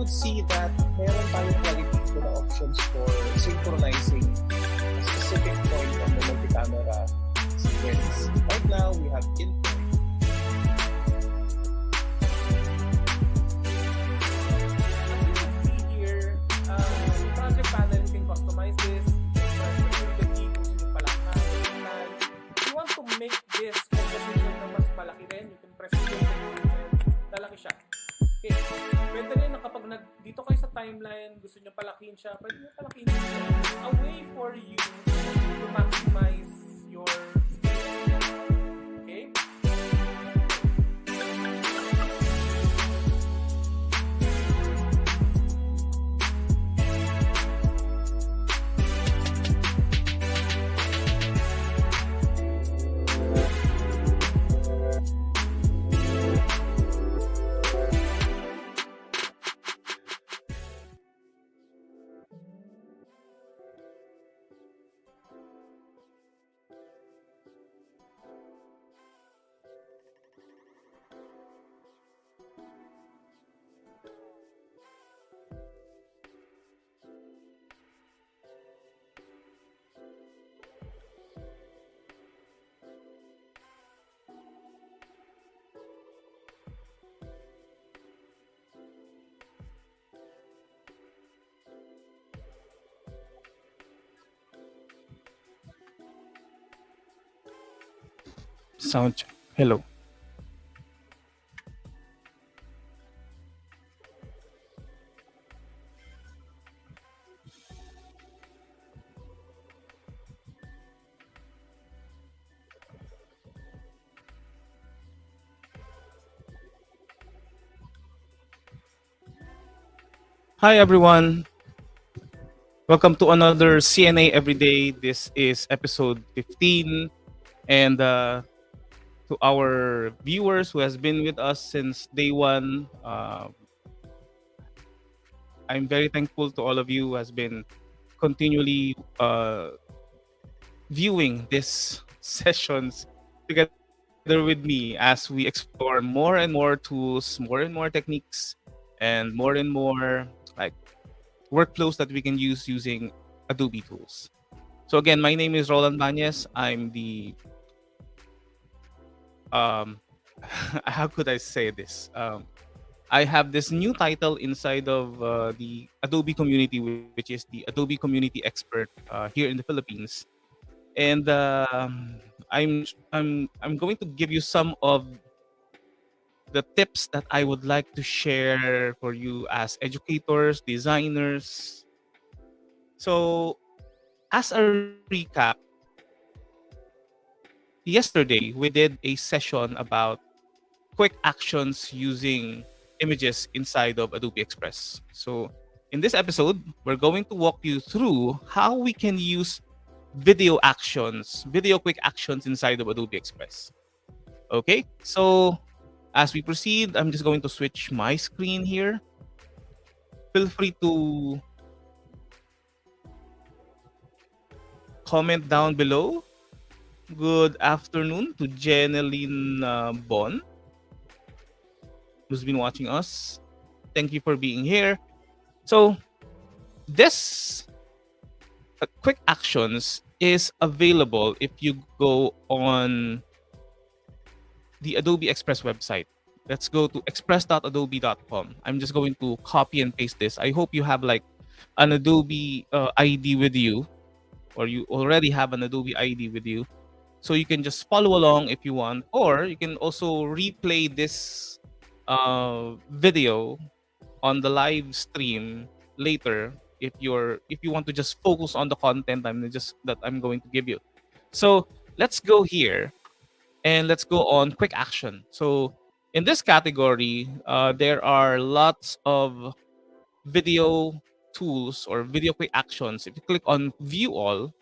would see that meron tayong quality na options for synchronizing a specific point on the multi-camera sequence. Right now, we have input. Panel, you can customize this. You want to make this composition na mas malaki rin, you can press it and lalaki siya. Okay. Pwede rin na kapag dito kayo sa timeline, gusto nyo palakihin siya, pwede nyo palakihin siya. A way for you to maximize your space. Okay? Sound check. Hello. Hi everyone. Welcome to another CNA Everyday. This is episode 15, and to our viewers who has been with us since day one, I'm very thankful to all of you who has been continually viewing these sessions together with me as we explore more and more tools, more and more techniques, and more like workflows that we can use using Adobe tools. So again, my name is Rollan Bañez. I'm the how could I say this? I have this new title inside of the Adobe community, which is the Adobe Community Expert here in the Philippines, and I'm going to give you some of the tips that I would like to share for you as educators, designers. So, as a recap, yesterday we did a session about quick actions using images inside of Adobe Express. So in this episode, we're going to walk you through how we can use video quick actions inside of Adobe Express. Okay, so as we proceed, I'm just going to switch my screen here. Feel free to comment down below. Good afternoon to Jeneline Bon, who's been watching us. Thank you for being here. So this quick actions is available if you go on the Adobe Express website. Let's go to express.adobe.com. I'm just going to copy and paste this. I hope you have like an Adobe ID with you, or you already have an Adobe ID with you. So you can just follow along if you want, or you can also replay this video on the live stream later if you want to just focus on the content I'm going to give you. So let's go here and let's go on quick action. So in this category, there are lots of video tools or video quick actions. If you click on view all,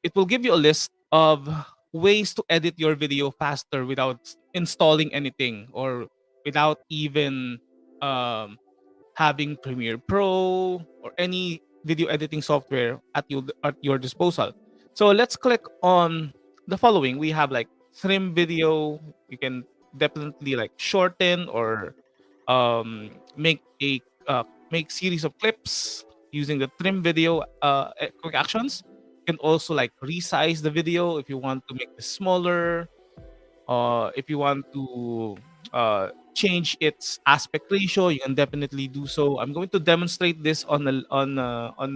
it will give you a list of ways to edit your video faster without installing anything or without even having Premiere Pro or any video editing software at your disposal. So let's click on the following. We have like trim video. You can definitely like shorten or make a make series of clips using the trim video quick actions. You can also like resize the video if you want to make it smaller, if you want to change its aspect ratio, you can definitely do so. I'm going to demonstrate this on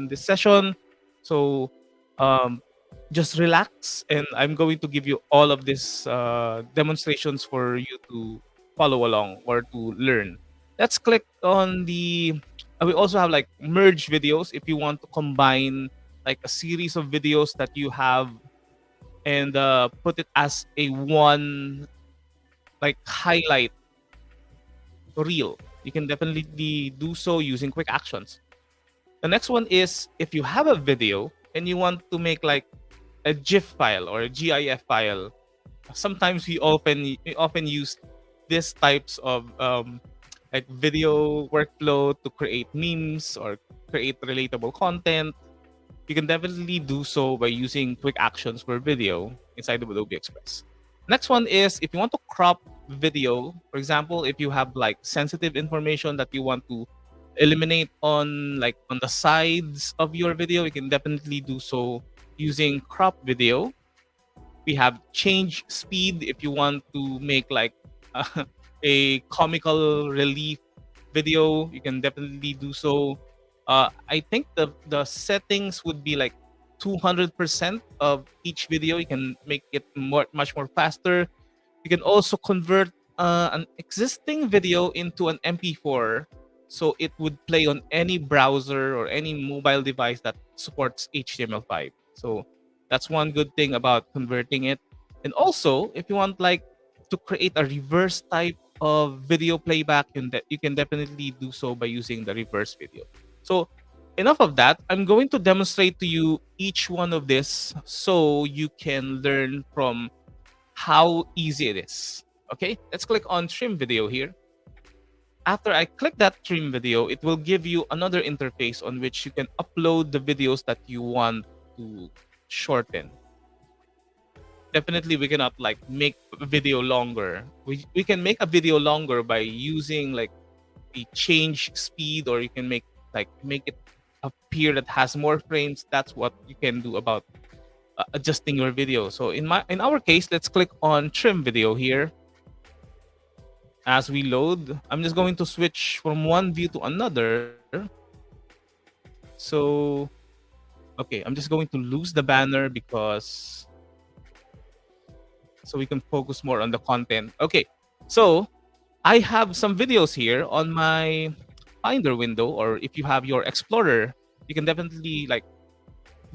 this session, so um, just relax, and I'm going to give you all of these demonstrations for you to follow along or to learn. Let's click on the. We also have like merge videos if you want to combine like a series of videos that you have and put it as a one like highlight reel. You can definitely do so using quick actions. The next one is if you have a video and you want to make like a GIF file or a GIF file. Sometimes we often use these types of like video workflow to create memes or create relatable content. You can definitely do so by using quick actions for video inside of Adobe Express. Next one is if you want to crop video, for example, if you have like sensitive information that you want to eliminate on the sides of your video, you can definitely do so using crop video. We have change speed if you want to make like a comical relief video, you can definitely do so. I think the settings would be like 200% of each video. You can make it much more faster. You can also convert an existing video into an MP4, so it would play on any browser or any mobile device that supports HTML5. So that's one good thing about converting it. And also, if you want like to create a reverse type of video playback, you can definitely do so by using the reverse video. So enough of that. I'm going to demonstrate to you each one of this so you can learn from how easy it is. Okay, let's click on trim video here. After I click that trim video, it will give you another interface on which you can upload the videos that you want to shorten. Definitely we cannot like make a video longer. We can make a video longer by using like the change speed, or you can make it appear that has more frames. That's what you can do about adjusting your video. So in our case, let's click on trim video here. As we load, I'm just going to switch from one view to another. So okay, I'm just going to lose the banner because so we can focus more on the content. Okay, so I have some videos here on my Finder window, or if you have your Explorer, you can definitely like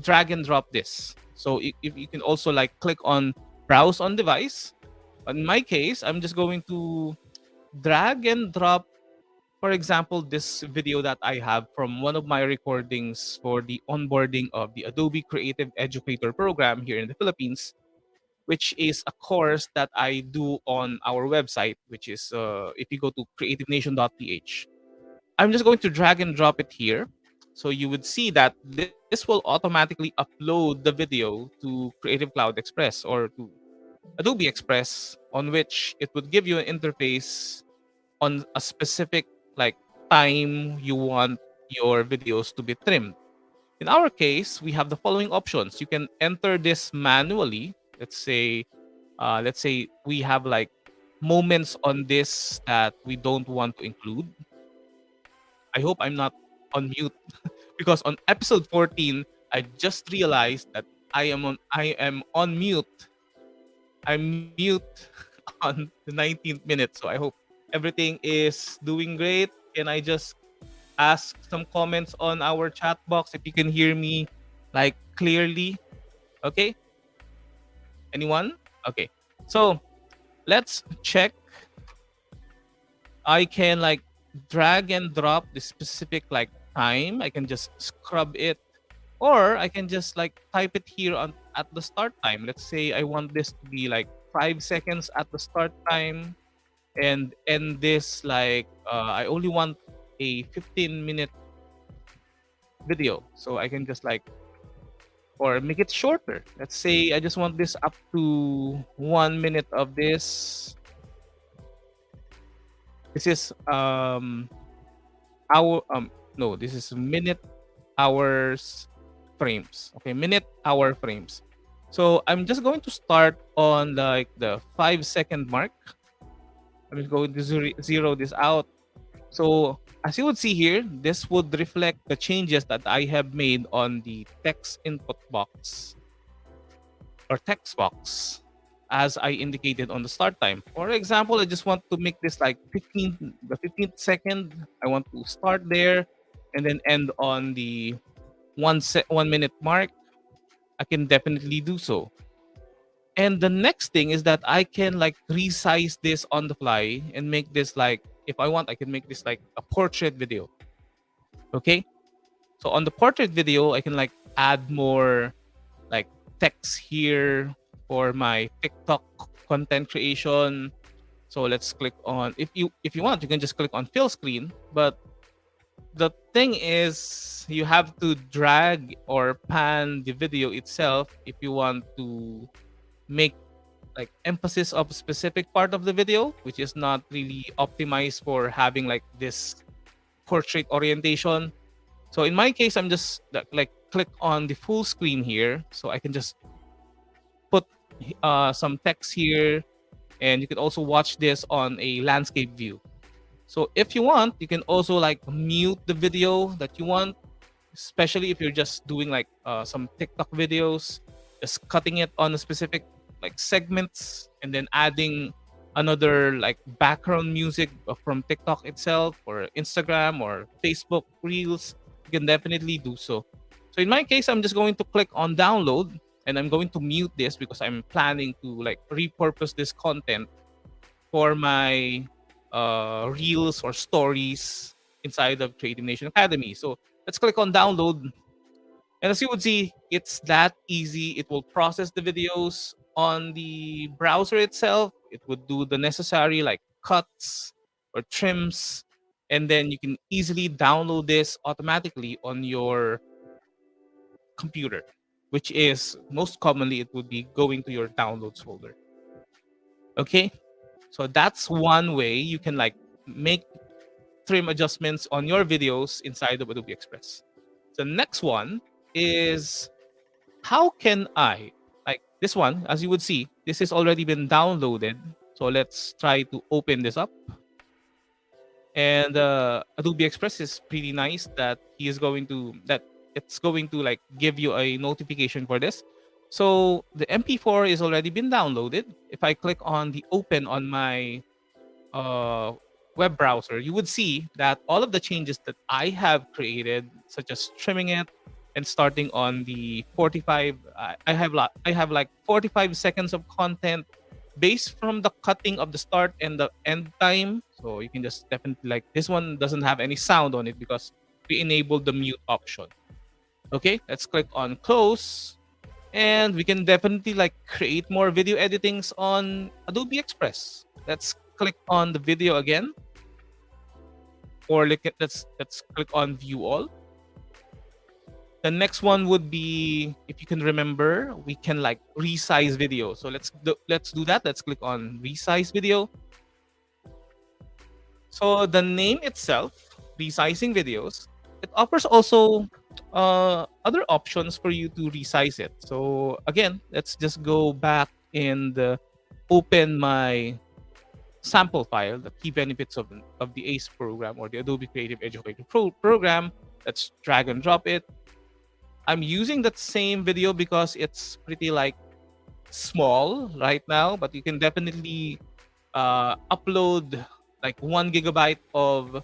drag and drop this. So if you can also like click on Browse on Device. In my case, I'm just going to drag and drop, for example, this video that I have from one of my recordings for the onboarding of the Adobe Creative Educator program here in the Philippines, which is a course that I do on our website, which is if you go to creativenation.ph. I'm just going to drag and drop it here. So you would see that this will automatically upload the video to Creative Cloud Express or to Adobe Express, on which it would give you an interface on a specific like time you want your videos to be trimmed. In our case, we have the following options. You can enter this manually. Let's say we have like moments on this that we don't want to include. I hope I'm not on mute because on episode 14, I just realized that I am on mute. I'm mute on the 19th minute. So I hope everything is doing great. Can I just ask some comments on our chat box if you can hear me like clearly? Okay? Anyone? Okay. So let's check. I can like drag and drop the specific like time. I can just scrub it, or I can just like type it here on at the start time. Let's say I want this to be like 5 seconds at the start time, and end this like I only want a 15-minute video. So I can just like, or make it shorter. Let's say I just want this up to 1 minute of this. This is hour no, this is minute, hours, frames. Okay, minute, hour, frames. So I'm just going to start on like the 5 second mark. I'm just going to zero this out. So as you would see here, this would reflect the changes that I have made on the text input box or text box as I indicated on the start time. For example, I just want to make this like the 15th second. I want to start there and then end on the 1 minute mark. I can definitely do so. And the next thing is that I can like resize this on the fly and make this like, if I want, I can make this like a portrait video. Okay. So on the portrait video, I can like add more like text here for my TikTok content creation. So let's click on, if you want, you can just click on fill screen. But the thing is, you have to drag or pan the video itself if you want to make like emphasis of a specific part of the video, which is not really optimized for having like this portrait orientation. So in my case, I'm just like click on the full screen here, so I can just put some text here, and you can also watch this on a landscape view. So if you want, you can also like mute the video that you want, especially if you're just doing like some TikTok videos, just cutting it on a specific like segments and then adding another like background music from TikTok itself or Instagram or Facebook Reels. You can definitely do so. So in my case, I'm just going to click on download and I'm going to mute this because I'm planning to like repurpose this content for my reels or stories inside of Creative Nation Academy. So let's click on download. And as you would see, it's that easy. It will process the videos on the browser itself. It would do the necessary like cuts or trims. And then you can easily download this automatically on your computer, which is most commonly it would be going to your downloads folder. Okay. So that's one way you can like make trim adjustments on your videos inside of Adobe Express. The next one is, how can I, like this one, as you would see, this has already been downloaded. So let's try to open this up. And Adobe Express is pretty nice that it's going to like give you a notification for this. So the MP4 is already been downloaded. If I click on the open on my web browser, you would see that all of the changes that I have created, such as trimming it and starting on the 45, I have like 45 seconds of content based from the cutting of the start and the end time. So you can just definitely like, this one doesn't have any sound on it because we enabled the mute option. Okay, let's click on close. And we can definitely like create more video editings on Adobe Express. Let's click on the video again. Or let's click on view all. The next one would be, if you can remember, we can like resize video. So let's do that. Let's click on resize video. So the name itself, resizing videos, it offers also other options for you to resize it. So again, let's just go back and open my sample file, the key benefits of the ACE program or the Adobe Creative Educator program. Let's drag and drop it. I'm using that same video because it's pretty like small right now, but you can definitely upload like 1 gigabyte of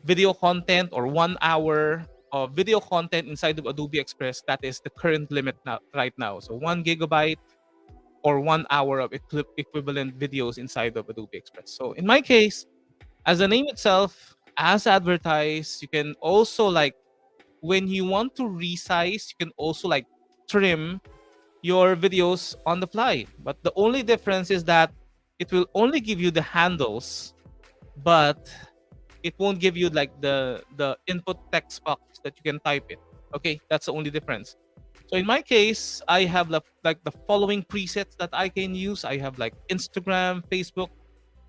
video content or 1 hour of video content inside of Adobe Express. That is the current limit right now. So 1 gigabyte or 1 hour of equivalent videos inside of Adobe Express. So in my case, as the name itself, as advertised, you can also like, when you want to resize, you can also like trim your videos on the fly. But the only difference is that it will only give you the handles, but it won't give you like the input text box that you can type in. Okay, that's the only difference. So in my case, I have like the following presets that I can use. I have like Instagram, Facebook,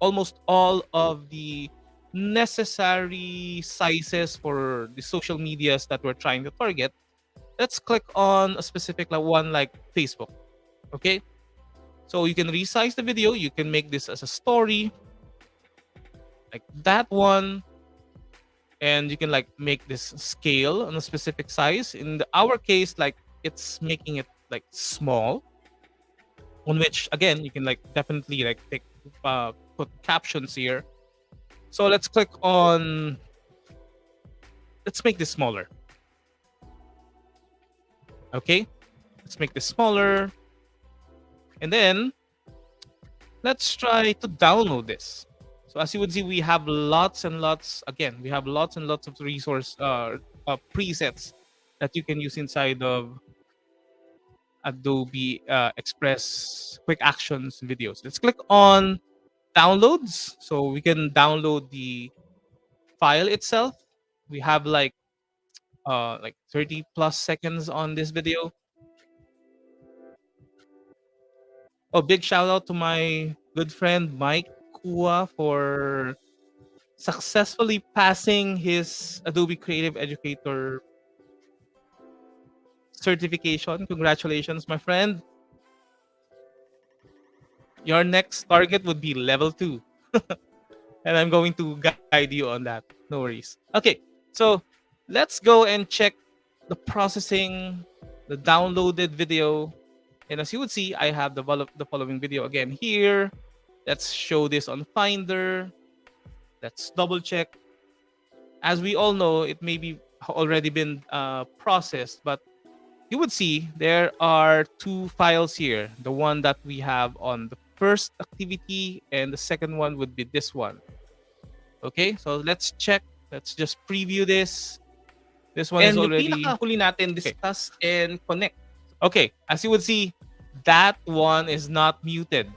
almost all of the necessary sizes for the social medias that we're trying to target, let's click on a specific one like Facebook. Okay, so you can resize the video. You can make this as a story, like that one, and you can like make this scale on a specific size. In our case, like it's making it like small, on which again you can like definitely like take put captions here. So let's click on, let's make this smaller. Okay, let's make this smaller, and then let's try to download this. So as you would see, we have lots and lots. Again, we have lots and lots of resource presets that you can use inside of Adobe Express Quick Actions videos. Let's click on downloads, so we can download the file itself. We have like 30 plus seconds on this video. Oh, big shout out to my good friend Mike Kua for successfully passing his Adobe Creative Educator certification. Congratulations, my friend. Your next target would be level 2. And I'm going to guide you on that. No worries. Okay, so let's go and check the processing, the downloaded video. And as you would see, I have the following video again here. Let's show this on Finder. Let's double check. As we all know, it may be already been processed, but you would see there are 2 files here. The one that we have on the first activity, and the second one would be this one. Okay, so let's check. Let's just preview this. This one is already huli natin discuss and connect. Okay, as you would see, that one is not muted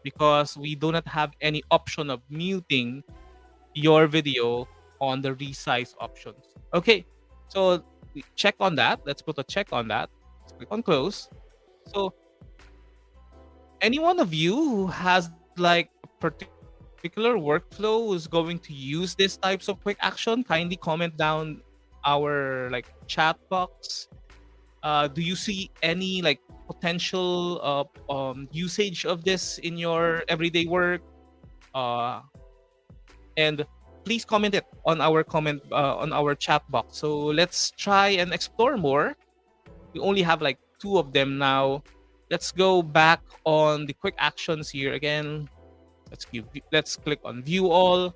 because we do not have any option of muting your video on the resize options. Okay, so we check on that. Let's put a check on that. Let's click on close. So any one of you who has like a particular workflow who's going to use these types of quick action, kindly comment down our like chat box. Do you see any like potential usage of this in your everyday work? And please comment it on our on our chat box. So let's try and explore more. We only have like 2 of them now. Let's go back on the quick actions here again. Let's click on view all.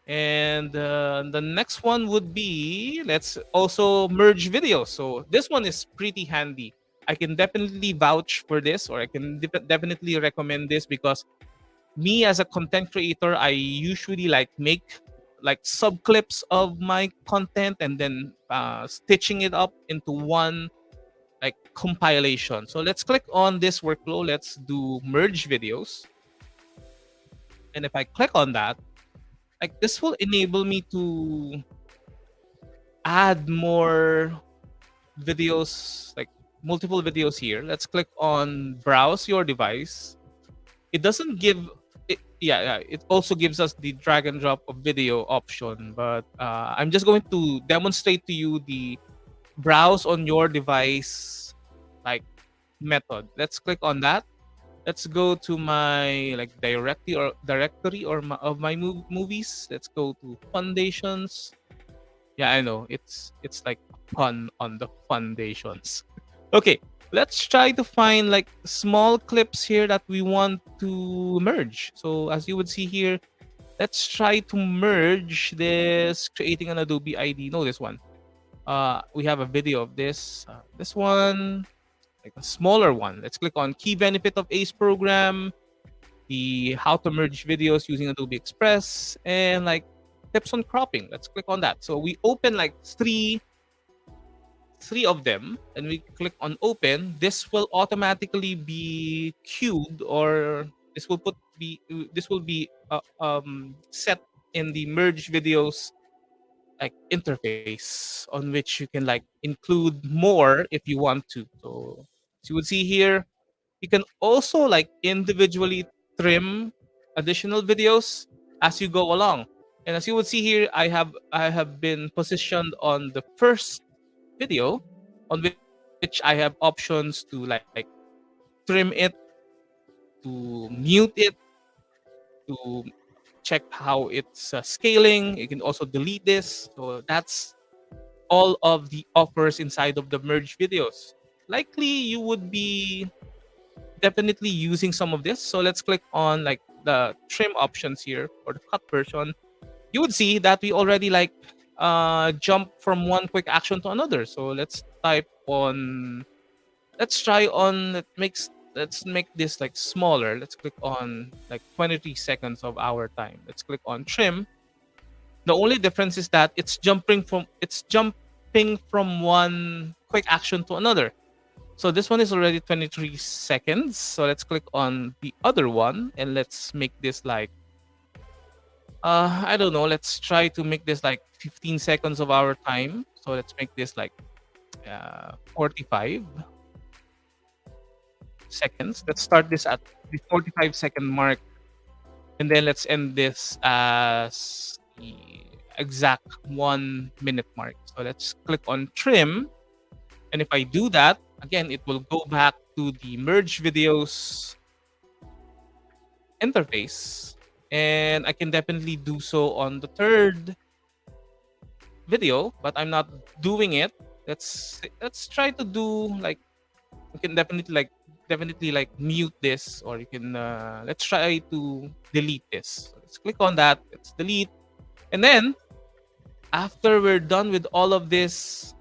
And the next one would be, let's also merge videos. So this one is pretty handy. I can definitely vouch for this, or I can definitely recommend this, because me as a content creator, I usually like make like sub clips of my content and then stitching it up into one like compilation. So let's click on this workflow. Let's do merge videos. And if I click on that, like this will enable me to add more videos, like multiple videos here. Let's click on browse your device. It doesn't give it, yeah, it also gives us the drag and drop of video option, but I'm just going to demonstrate to you the browse on your device like method. Let's click on that. Let's go to my like directory of my movies. Let's go to foundations. Yeah, I know it's like a pun on the foundations. Okay, let's try to find like small clips here that we want to merge. So as you would see here, let's try to merge this, creating an Adobe ID. No, this one. We have a video of this. This one, like a smaller one. Let's click on key benefit of ACE program, the how to merge videos using Adobe Express, and like tips on cropping. Let's click on that. So we open like three of them, and we click on open. This will automatically be queued, or this will be set in the merge videos like interface, on which you can like include more if you want to. So as you would see here, you can also like individually trim additional videos as you go along. And as you would see here, I have been positioned on the first video on which I have options to like trim it, to mute it, to check how it's scaling. You can also delete this. So that's all of the offers inside of the merge videos. Likely you would be definitely using some of this. So let's click on like the trim options here for the cut version. You would see that we already like jump from one quick action to another. So let's type on, let's try on, let's make this like smaller. Let's click on like 23 seconds of our time. Let's click on trim. The only difference is that it's jumping from one quick action to another. So this one is already 23 seconds. So let's click on the other one and let's make this like I don't know, let's try to make this like 15 seconds of our time. So let's make this like 45 seconds. Let's start this at the 45-second mark. And then let's end this as the exact 1 minute mark. So let's click on trim. And if I do that, again, it will go back to the merge videos interface. And I can definitely do so on the third video, but I'm not doing it. Let's try to do like, you can definitely like mute this, or you can let's try to delete this. So let's click on that. Let's delete. And then after we're done with all of this,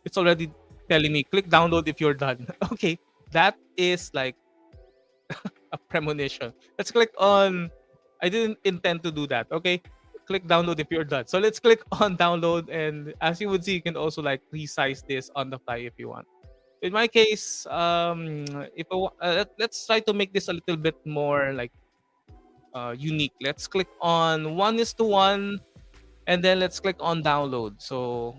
it's already telling me click download if you're done. Okay, that is like a premonition. Let's click on, I didn't intend to do that. Okay, click download if you're done. So let's click on download, and as you would see, you can also like resize this on the fly if you want. In my case, let's try to make this a little bit more like unique. Let's click on 1:1, and then let's click on download. So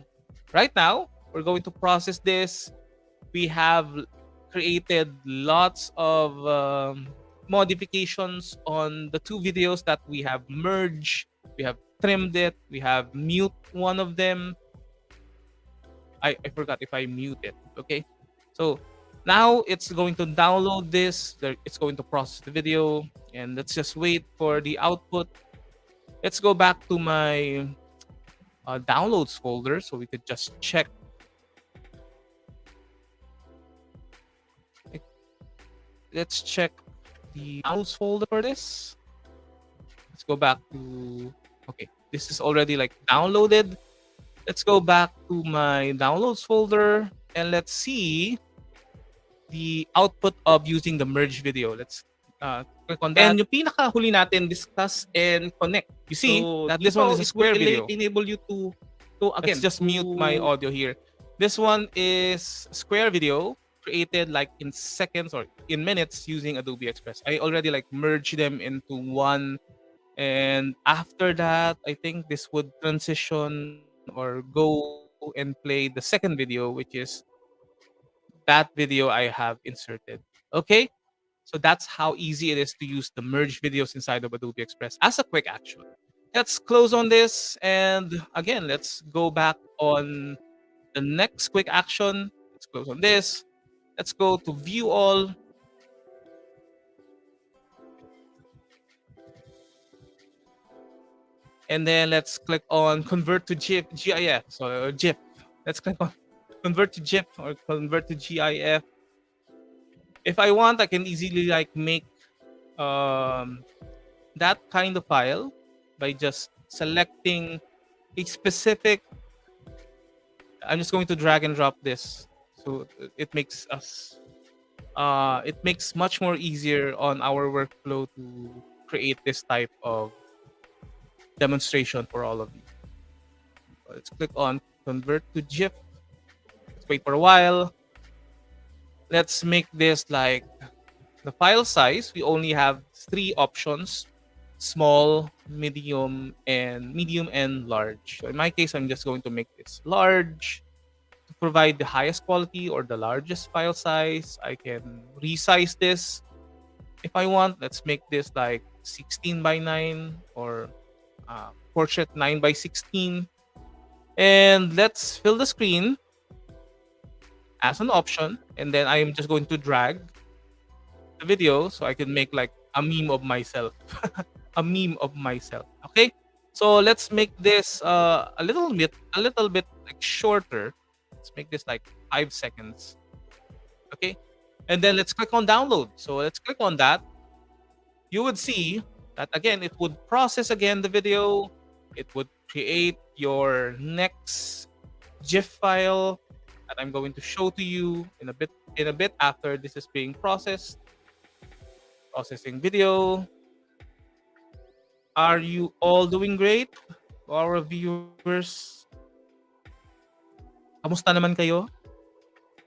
right now we're going to process this. We have created lots of modifications on the two videos that we have merged. We have trimmed it. We have mute one of them. I forgot if I mute it. Okay, so now it's going to download this. It's going to process the video, and let's just wait for the output. Let's go back to my downloads folder so we could just check. Let's check the downloads folder for this. Let's go back to, okay, this is already like downloaded. Let's go back to my downloads folder and let's see the output of using the merge video. Let's click on that. And yung pinakahuli natin, discuss and connect. You see that this one is a square video. Enable you to again, let's just mute my audio here. This one is square video created like in seconds or in minutes using Adobe Express. I already like merged them into one, and after that I think this would transition or go and play the second video, which is that video I have inserted. Okay, so that's how easy it is to use the merge videos inside of Adobe Express as a quick action. Let's close on this, and again, let's go back on the next quick action. Let's close on this. Let's go to view all. And then let's click on convert to GIF. So GIF. Let's click on convert to GIF or convert to GIF. If I want, I can easily like make that kind of file by just selecting a specific. I'm just going to drag and drop this. So it makes us, it makes much more easier on our workflow to create this type of demonstration for all of you. So let's click on convert to GIF. Let's wait for a while. Let's make this like the file size. We only have 3 options: small, medium, and large. So in my case, I'm just going to make this large. To provide the highest quality or the largest file size, I can resize this if I want. Let's make this like 16 by 9 or portrait 9 by 16. And let's fill the screen as an option. And then I am just going to drag the video so I can make like a meme of myself. A meme of myself. Okay? So let's make this a little bit like shorter. Let's make this like 5 seconds. Okay? And then let's click on download. So let's click on that. You would see that again it would process again the video. It would create your next GIF file that I'm going to show to you in a bit after this is being processed. Processing video. Are you all doing great? Our viewers. Kamusta naman kayo?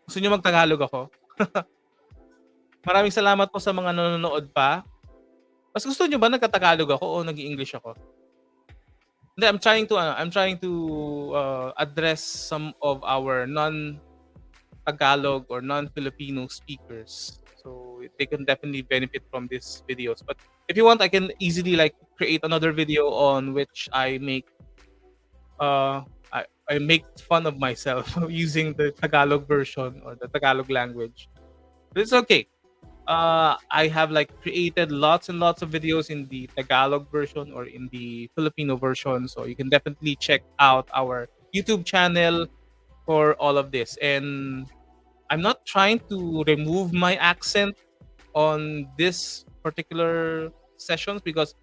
Gusto niyo mag-Tagalog ako? Maraming salamat po sa mga nanonood pa. Mas gusto niyo ba nagka-Tagalog ako o nag-English ako? Hindi, I'm trying to address some of our non-Tagalog or non-Filipino speakers. So they can definitely benefit from these videos. But if you want, I can easily like create another video on which I make I make fun of myself using the Tagalog version or the Tagalog language. But it's okay. I have like created lots and lots of videos in the Tagalog version or in the Filipino version, so you can definitely check out our YouTube channel for all of this. And I'm not trying to remove my accent on this particular sessions because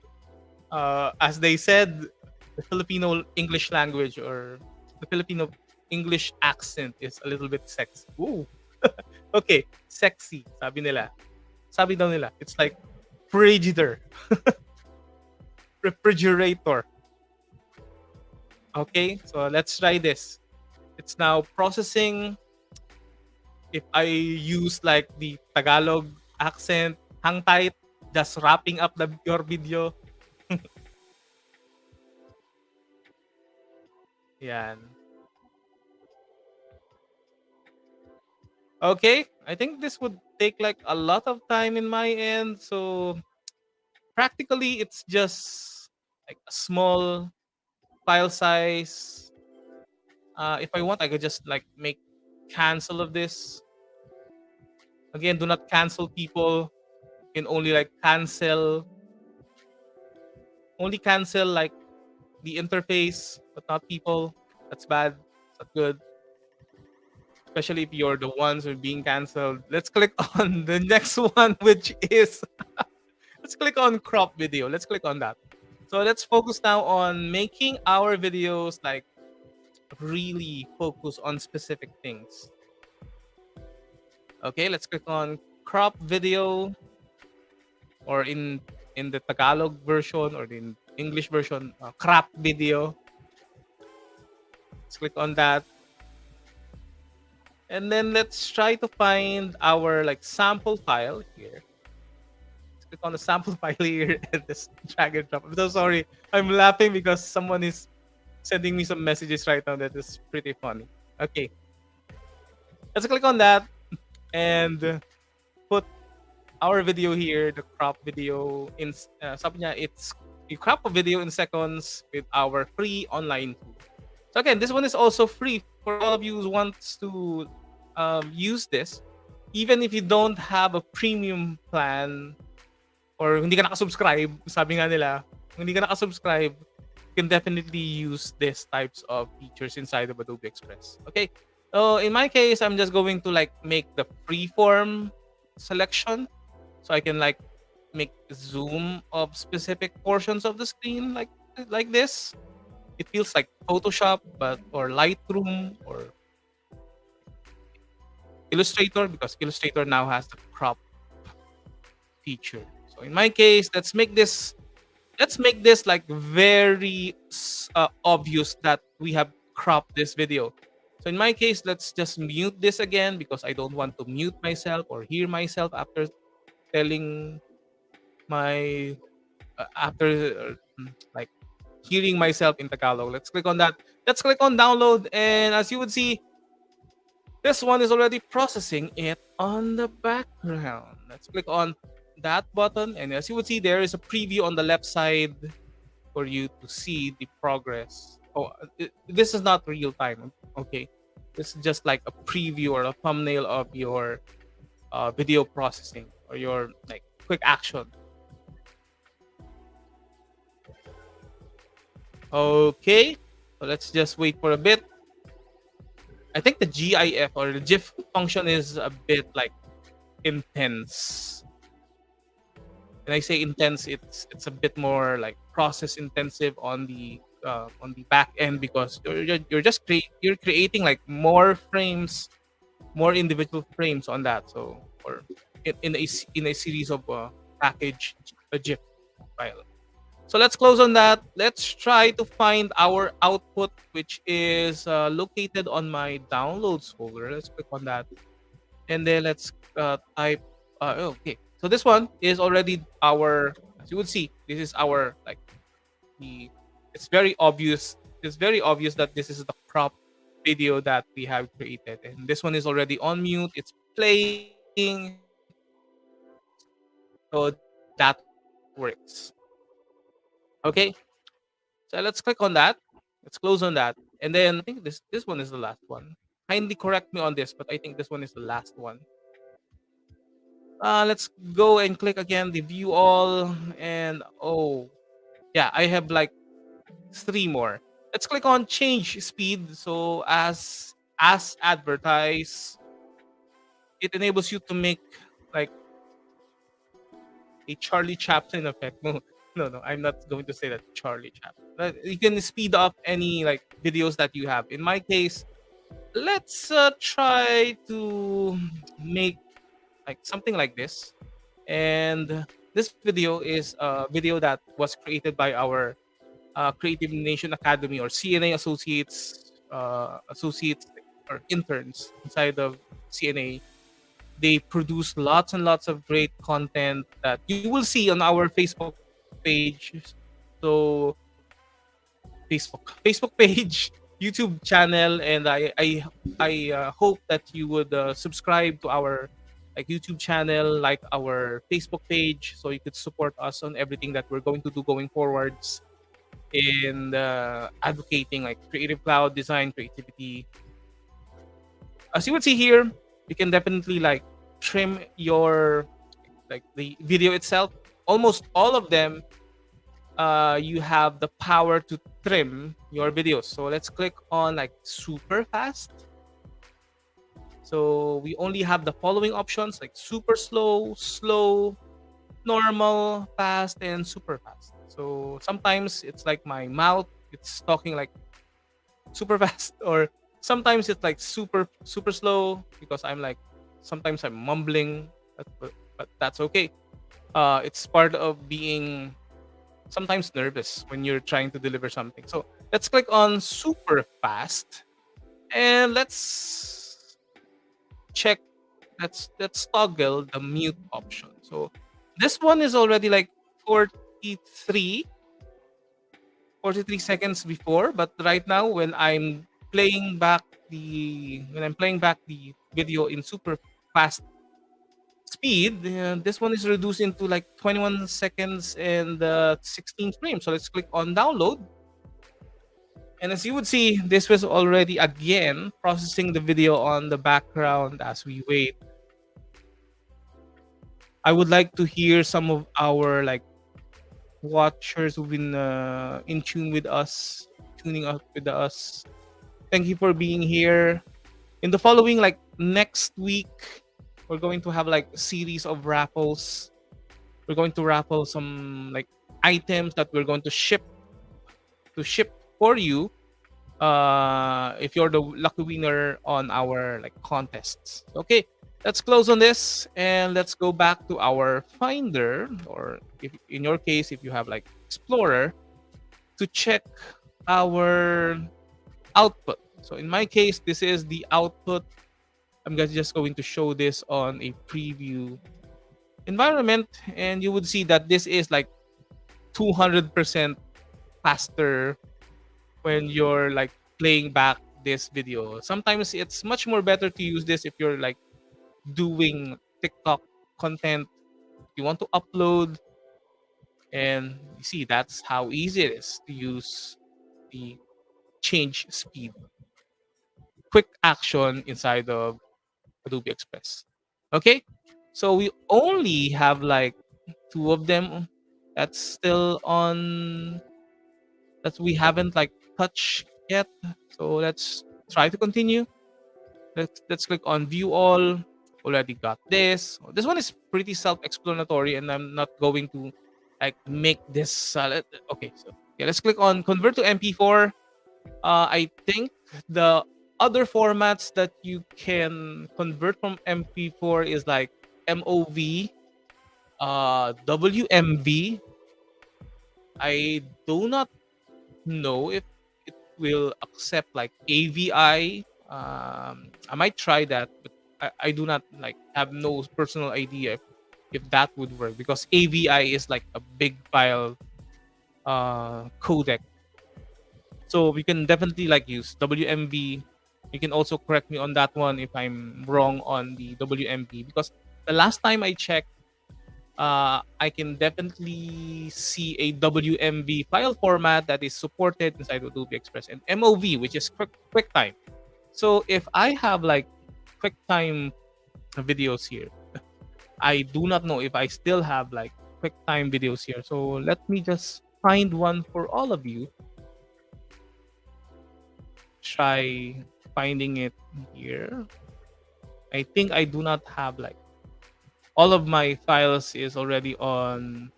as they said, the Filipino English language or the Filipino English accent is a little bit sexy. Ooh. Okay, sexy, sabi nila. Sabi daw nila, it's like frigider. Refrigerator. Okay, so let's try this. It's now processing. If I use like the Tagalog accent, hang tight, just wrapping up your video. Yan. Okay, I think this would take like a lot of time in my end. So practically it's just like a small file size. If I want, I could just like make cancel of this. Again, do not cancel people. You can only like only cancel like the interface, but not people. That's bad. That's not good. Especially if you're the ones who are being canceled. Let's click on the next one, which is let's click on crop video. Let's click on that. So let's focus now on making our videos like really focus on specific things. Okay, let's click on crop video, or in the Tagalog version or in English version, crop video. Let's click on that. And then let's try to find our like sample file here. Let's click on the sample file here and just drag and drop. I'm so sorry. I'm laughing because someone is sending me some messages right now that is pretty funny. Okay. Let's click on that and put our video here, the crop video in sabi niya, it's you crop a video in seconds with our free online tool. So again, this one is also free for all of you who wants to use this. Even if you don't have a premium plan or hindi ka nakasubscribe, sabi nga nila, hindi ka nakasubscribe, you can definitely use these types of features inside of Adobe Express. Okay, so in my case, I'm just going to like make the freeform selection, so I can like make zoom of specific portions of the screen like this. It feels like Photoshop, but or Lightroom or Illustrator, because Illustrator now has the crop feature. So in my case, let's make this like very obvious that we have cropped this video. So in my case, let's just mute this again because I don't want to mute myself or hear myself after telling my after like hearing myself in Tagalog. Let's click on that. Let's click on download, and as you would see, this one is already processing it on the background. Let's click on that button, and as you would see, there is a preview on the left side for you to see the progress. Oh, this is not real time. Okay, this is just like a preview or a thumbnail of your video processing or your like quick action. Okay, so let's just wait for a bit. I think the GIF or the GIF function is a bit like intense. When I say intense, it's a bit more like process intensive on the back end, because you're creating like more frames, more individual frames on that. So or in a series of package a GIF file. So let's close on that. Let's try to find our output, which is located on my downloads folder. Let's click on that, and then let's type. Okay, so this one is already our. As you would see, this is our like the. It's very obvious. It's very obvious that this is the crop video that we have created, and this one is already on mute. It's playing, so that works. Okay, so let's click on that. Let's close on that. And then I think this one is the last one. Kindly correct me on this, but I think this one is the last one. Let's go and click again the view all, and oh yeah, I have like 3 more. Let's click on change speed. So as advertised, it enables you to make like a Charlie Chaplin effect. No, I'm not going to say that Charlie Chaplin. But you can speed up any like videos that you have. In my case, let's try to make like something like this. And this video is a video that was created by our Creative Nation Academy or CNA associates or interns inside of CNA. They produce lots and lots of great content that you will see on our Facebook page. So Facebook page, YouTube channel, and I hope that you would subscribe to our like YouTube channel, like our Facebook page, so you could support us on everything that we're going to do going forwards in advocating like creative cloud design creativity. As you would see here, you can definitely like trim your like the video itself. Almost all of them, you have the power to trim your videos. So let's click on like super fast. So we only have the following options like super slow, slow, normal, fast, and super fast. So sometimes it's like my mouth, it's talking like super fast, or sometimes it's like super slow because I'm like sometimes I'm mumbling, but that's okay. It's part of being sometimes nervous when you're trying to deliver something. So let's click on super fast, and let's check. Let's toggle the mute option. So this one is already like 43 seconds before, but right now when I'm playing back the video in super fast speed, this one is reduced into like 21 seconds and 16 frames. So let's click on download, and as you would see, this was already again processing the video on the background as we wait. I would like to hear some of our like watchers who've been in tune with us, tuning up with us. Thank you for being here. In the following like next week, we're going to have like a series of raffles. We're going to raffle some like items that we're going to ship for you if you're the lucky winner on our like contests. Okay, let's close on this and let's go back to our Finder, or if in your case if you have like Explorer, to check our output. So in my case, this is the output. I'm just going to show this on a preview environment, and you would see that this is like 200% faster when you're like playing back this video. Sometimes it's much more better to use this if you're like doing TikTok content you want to upload. And you see, that's how easy it is to use the change speed quick action inside of Adobe Express. Okay, so we only have like two of them that's still on, that we haven't like touched yet. So let's try to continue. Let's click on view all. Already got this. This one is pretty self-explanatory, and I'm not going to like make this. Okay, so yeah, let's click on convert to MP4. I think the other formats that you can convert from MP4 is like MOV, WMV. I do not know if it will accept like AVI. I might try that, but I do not like have no personal idea if that would work, because AVI is like a big file codec. So we can definitely like use WMV. You can also correct me on that one if I'm wrong on the WMV, because the last time I checked, I can definitely see a WMV file format that is supported inside Adobe Express, and MOV, which is QuickTime. So if I have like QuickTime videos here, I do not know if I still have like QuickTime videos here. So let me just find one for all of you. Try finding it here. I think I do not have like all of my files is already on.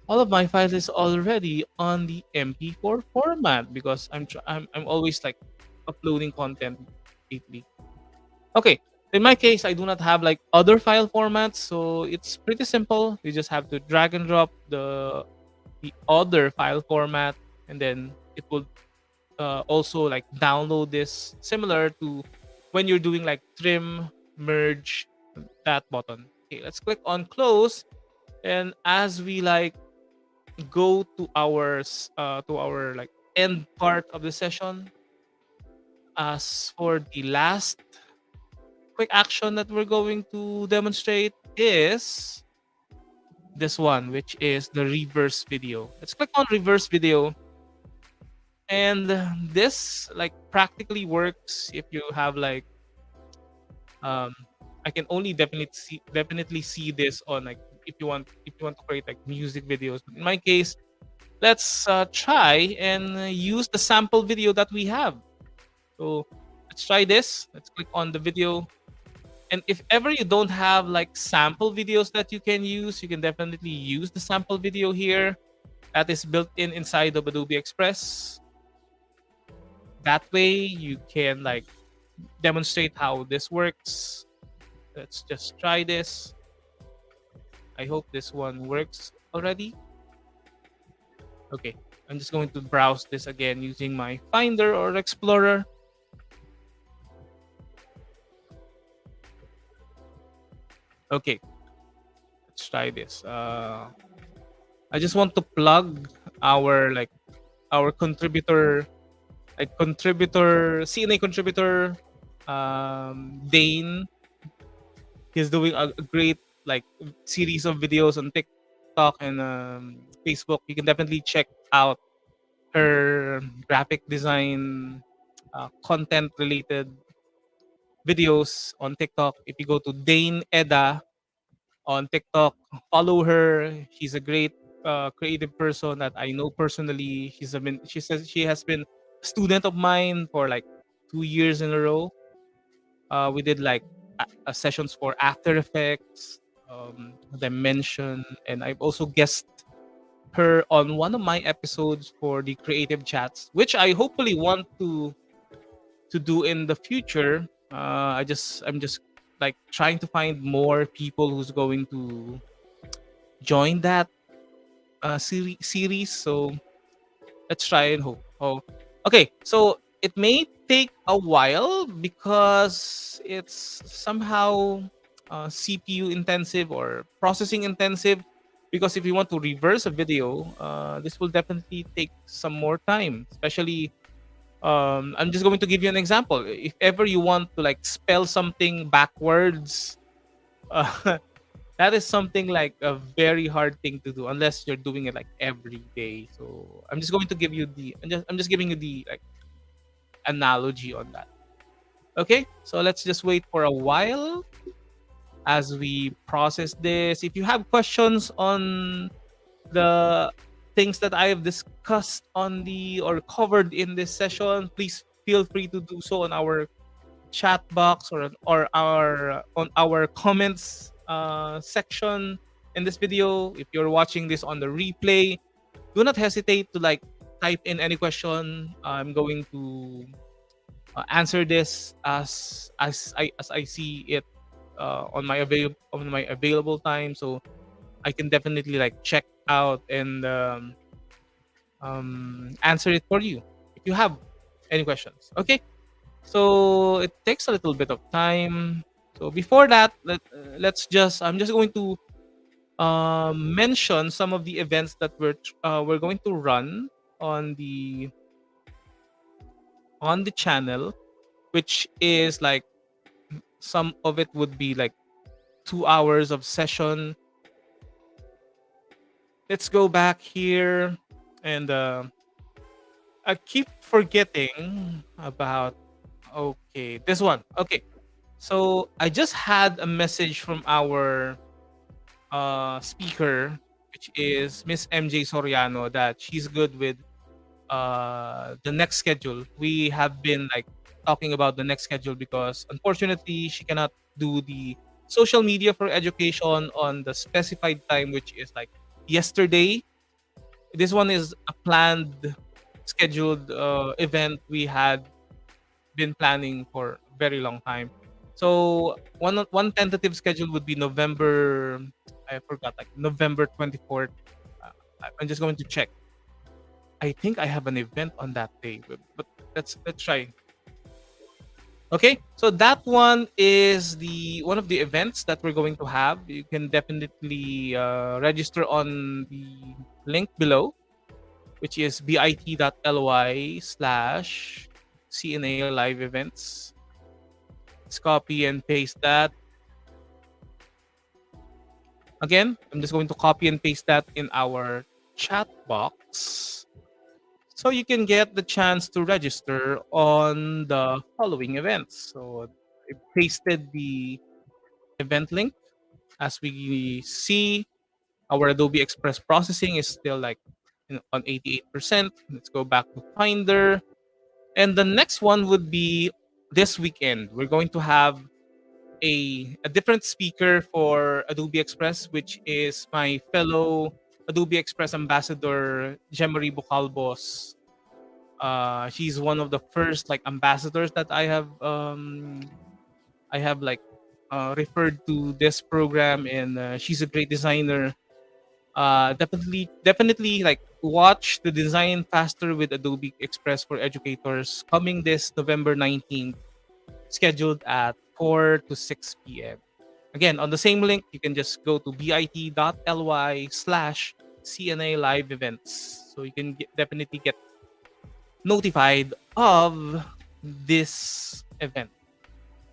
All of my files is already on the MP4 format, because I'm always like uploading content lately. Okay, in my case, I do not have like other file formats, so it's pretty simple. You just have to drag and drop the other file format, and then it will also like download this, similar to when you're doing like trim, merge, that button. Okay, let's click on close, and as we like go to our like end part of the session, as for the last quick action that we're going to demonstrate is this one, which is the reverse video. Let's click on reverse video. And this like practically works if you have like I can only definitely see this on like if you want to create like music videos. But in my case, let's try and use the sample video that we have. So let's try this. Let's click on the video. And if ever you don't have like sample videos that you can use, you can definitely use the sample video here that is built in inside of Adobe Express. That way you can like demonstrate how this works. Let's just try this. I hope this one works already. Okay, I'm just going to browse this again using my Finder or Explorer. Okay, let's try this. I just want to plug our contributor, CNA contributor, Dane. He's doing a great like series of videos on TikTok and Facebook. You can definitely check out her graphic design, content related videos on TikTok. If you go to Dane Eda on TikTok, follow her. She's a great creative person that I know personally. She says she has been a student of mine for like 2 years in a row. We did like sessions for After Effects, Dimension, and I've also guest her on one of my episodes for the creative chats, which I hopefully want to do in the future. I'm just like trying to find more people who's going to join that series. So let's try and hope. Oh, okay. So it may take a while because it's somehow CPU intensive or processing intensive. Because if you want to reverse a video, this will definitely take some more time. Especially, I'm just going to give you an example. If ever you want to like spell something backwards, uh, That is something like a very hard thing to do unless you're doing it like every day. So I'm just going to give you the I'm just giving you the like analogy on that. Okay, so let's just wait for a while as we process this. If you have questions on the things that I have discussed on the or covered in this session, please feel free to do so on our chat box or our on our comments section in this video. If you're watching this on the replay, do not hesitate to like type in any question. I'm going to answer this as I see it on my available time. So I can definitely like check out and answer it for you if you have any questions. Okay, so it takes a little bit of time. So before that, I'm just going to mention some of the events that we're going to run on the channel, which is like some of it would be like 2 hours of session. Let's go back here and I keep forgetting about this one. Okay. So I just had a message from our speaker, which is Miss MJ Soriano, that she's good with the next schedule. We have been like talking about the next schedule because unfortunately she cannot do the social media for education on the specified time, which is like yesterday. This one is a planned scheduled event we had been planning for a very long time. So one tentative schedule would be November. I forgot, like November 24th. I'm just going to check. I think I have an event on that day, but let's try. Okay, so that one is the one of the events that we're going to have. You can definitely register on the link below, which is bit.ly/CNA live events. Let's copy and paste that. Again, I'm just going to copy and paste that in our chat box so you can get the chance to register on the following events. So I pasted the event link. As we see, our Adobe Express processing is still like on 88%. Let's go back to Finder. And the next one would be this weekend. We're going to have a different speaker for Adobe Express, which is my fellow Adobe Express Ambassador Jemery Bucalbos. She's one of the first like ambassadors that I have like referred to this program, and she's a great designer. Definitely like watch the Design Faster with Adobe Express for Educators coming this November 19th, scheduled at 4 to 6 p.m. Again, on the same link, you can just go to bit.ly/CNA live events. So you can definitely get notified of this event.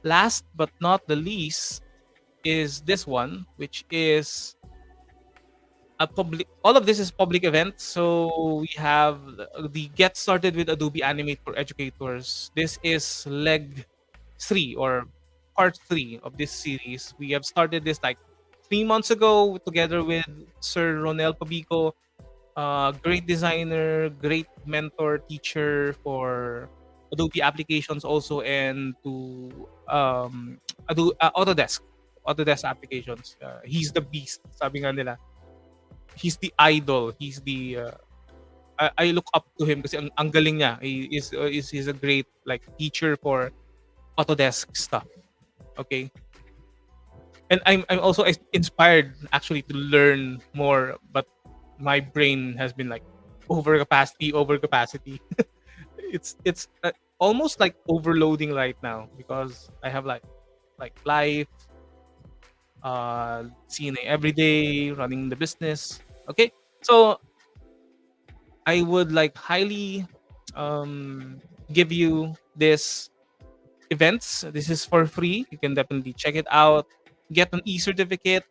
Last but not the least is this one, which is a public. All of this is public events. So we have the Get Started with Adobe Animate for Educators. This is leg 3 or part 3 of this series. We have started this like 3 months ago together with Sir Ronel Pabico, great designer, great mentor, teacher for Adobe applications also, and to Adobe Autodesk applications. He's the beast, sabi nga nila. He's the idol. He's the I look up to him kasi ang galing niya. He's a great like teacher for Autodesk stuff. Okay. And I'm also inspired actually to learn more, but my brain has been like over capacity. It's almost like overloading right now because I have like life, CNA Everyday, running the business. Okay, so I would like highly give you this events. This is for free. You can definitely check it out. Get an e-certificate.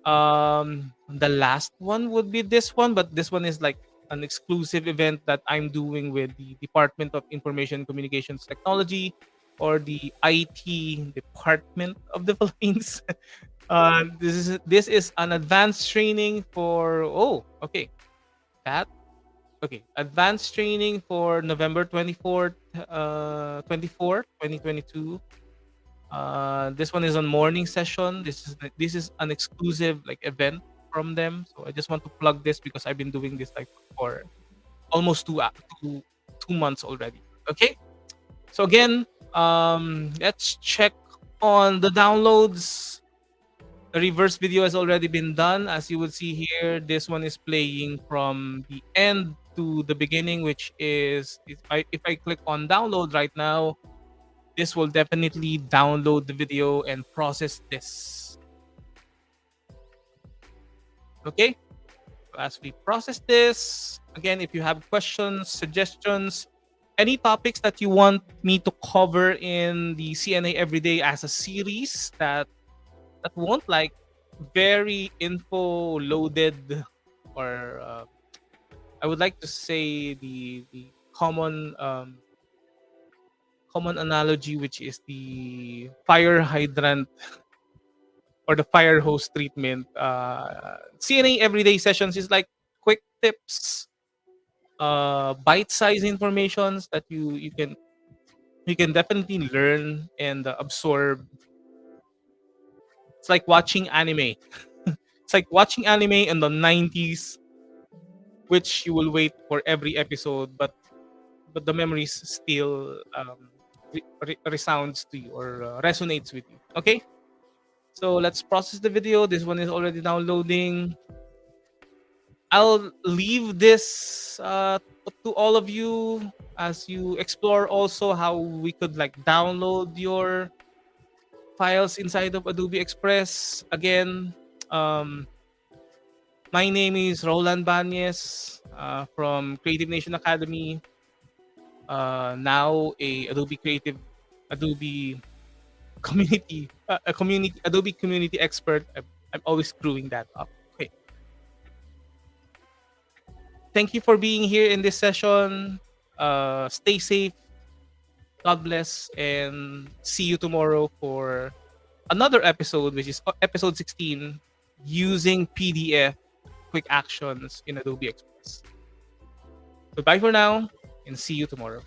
The last one would be this one, but this one is like an exclusive event that I'm doing with the Department of Information Communications Technology, or the IT department of the Philippines. This is an advanced training for, that advanced training for November 24th, 2022. This one is on morning session. This is an exclusive like event from them. So I just want to plug this because I've been doing this like for almost two, 2 months already. Okay. So again, let's check on the downloads. The reverse video has already been done. As you would see here, this one is playing from the end to the beginning, which is if I click on download right now, this will definitely download the video and process this. Okay. So as we process this, again, if you have questions, suggestions, any topics that you want me to cover in the CNA Everyday as a series that won't like very info loaded, or I would like to say the common analogy, which is the fire hydrant or the fire hose treatment. CNA Everyday Sessions is like quick tips, bite-sized informations that you can definitely learn and absorb. It's like watching anime. It's like watching anime in the 90s, which you will wait for every episode, but the memories still resounds to you, or resonates with you. Okay, so let's process the video. This one is already downloading. I'll leave this to all of you as you explore also how we could like download your files inside of Adobe Express. Again, my name is Rollan Bañez, from Creative Nation Academy. Now Adobe community, a community Adobe community expert. I'm always screwing that up. Okay. Thank you for being here in this session. Stay safe. God bless, and see you tomorrow for another episode, which is episode 16, using PDF quick actions in Adobe Express. So bye for now, and see you tomorrow.